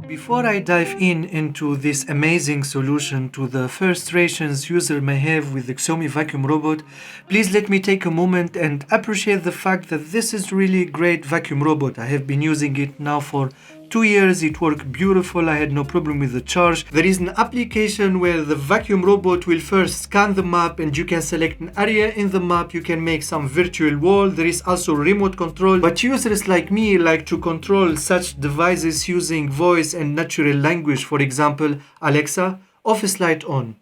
Before I dive into this amazing solution to the frustrations user may have with the Xiaomi Vacuum robot, please let me take a moment and appreciate the fact that this is really a great vacuum robot. I have been using it now for 2 years. It worked beautiful. I had no problem with the charge. There is an application where the vacuum robot will first scan the map and you can select an area in the map. You can make some virtual wall. There is also remote control, but users like me like to control such devices using voice and natural language. For example, Alexa, office light on.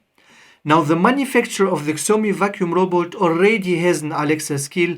Now, the manufacturer of the Xiaomi Vacuum robot already has an Alexa skill,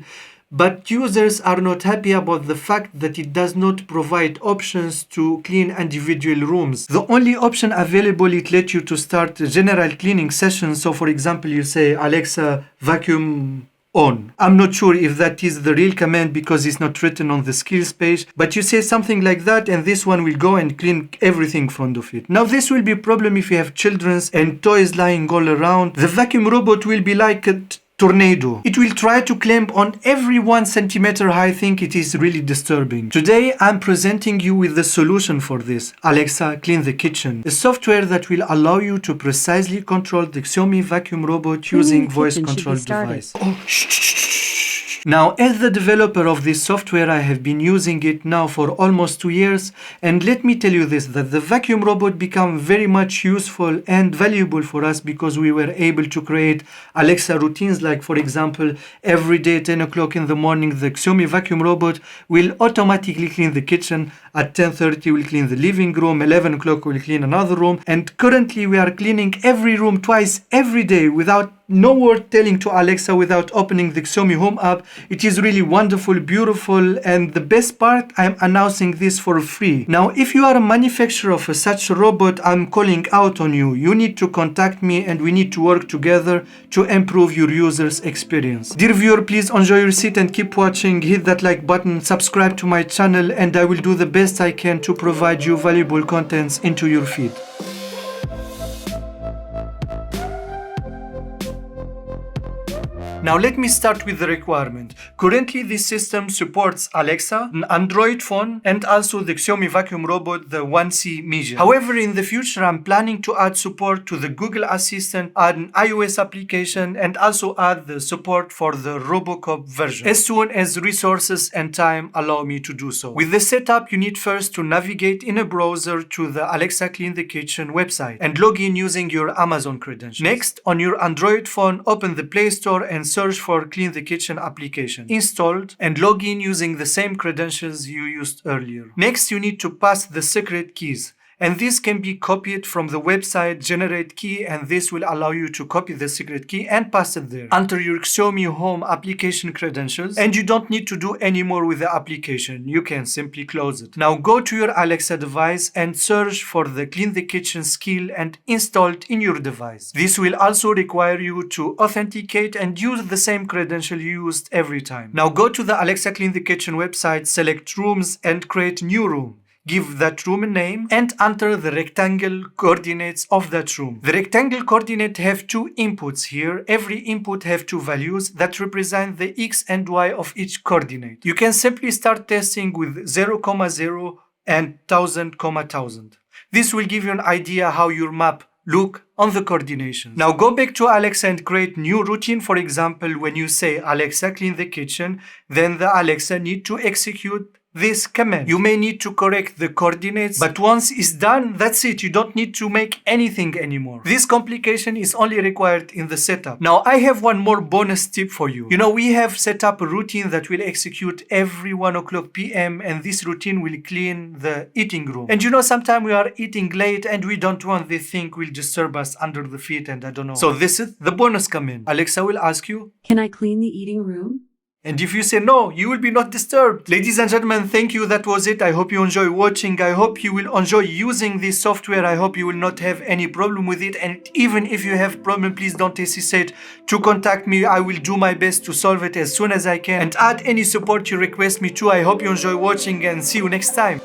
but users are not happy about the fact that it does not provide options to clean individual rooms. The only option available, it lets you to start a general cleaning session. So for example, you say, Alexa, vacuum on. I'm not sure if that is the real command because it's not written on the skills page, but you say something like that and this one will go and clean everything in front of it. Now this will be a problem if you have children's and toys lying all around. The vacuum robot will be like a tornado. It will try to climb on every 1 centimeter high. I think it is really disturbing. Today I'm presenting you with the solution for this. Alexa, Clean the Kitchen. A software that will allow you to precisely control the Xiaomi vacuum robot using voice control device. Oh, shh. Now, as the developer of this software, I have been using it now for almost 2 years, and let me tell you this, that the vacuum robot became very much useful and valuable for us because we were able to create Alexa routines, like for example, every day 10 o'clock in the morning, the Xiaomi vacuum robot will automatically clean the kitchen. At 10:30 will clean the living room, 11 o'clock will clean another room, and currently we are cleaning every room twice every day without no word telling to Alexa, without opening the Xiaomi Home app. It is really wonderful, beautiful, and the best part, I'm announcing this for free. Now, if you are a manufacturer of such a robot, I'm calling out on you. You need to contact me and we need to work together to improve your users' experience. Dear viewer, please enjoy your seat and keep watching. Hit that like button, subscribe to my channel, and I will do the best I can to provide you valuable contents into your feed. Now let me start with the requirement. Currently this system supports Alexa, an Android phone, and also the Xiaomi Vacuum robot, the 1C Mijia. However, in the future I'm planning to add support to the Google Assistant, add an iOS application, and also add the support for the Robocop version, as soon as resources and time allow me to do so. With the setup, you need first to navigate in a browser to the Alexa Clean the Kitchen website and log in using your Amazon credentials. Next, on your Android phone, open the Play Store and search for Clean the Kitchen application. Installed and log in using the same credentials you used earlier. Next, you need to pass the secret keys. And this can be copied from the website generate key, and this will allow you to copy the secret key and pass it there. Enter your Xiaomi Home application credentials, and you don't need to do any more with the application. You can simply close it. Now go to your Alexa device and search for the Clean the Kitchen skill and install it in your device. This will also require you to authenticate and use the same credential you used every time. Now go to the Alexa Clean the Kitchen website, select rooms and create new room. Give that room a name and enter the rectangle coordinates of that room. The rectangle coordinate have 2 inputs here. Every input have 2 values that represent the x and y of each coordinate. You can simply start testing with 0,0 and 1000,1000. This will give you an idea how your map look on the coordinations. Now go back to Alexa and create new routine. For example, when you say Alexa clean the kitchen, then the Alexa need to execute this command. You may need to correct the coordinates, but once it's done, that's it. You don't need to make anything anymore. This complication is only required in the setup. Now I have one more bonus tip for you. You know, we have set up a routine that will execute every 1 o'clock p.m. and this routine will clean the eating room. And you know, sometimes we are eating late and we don't want this thing will disturb us under the feet and I don't know. So this is the bonus command. Alexa will ask you, "Can I clean the eating room?" And if you say no, you will be not disturbed. Ladies and gentlemen, thank you. That was it. I hope you enjoy watching. I hope you will enjoy using this software. I hope you will not have any problem with it. And even if you have problem, please don't hesitate to contact me. I will do my best to solve it as soon as I can and add any support you request me to. I hope you enjoy watching and see you next time.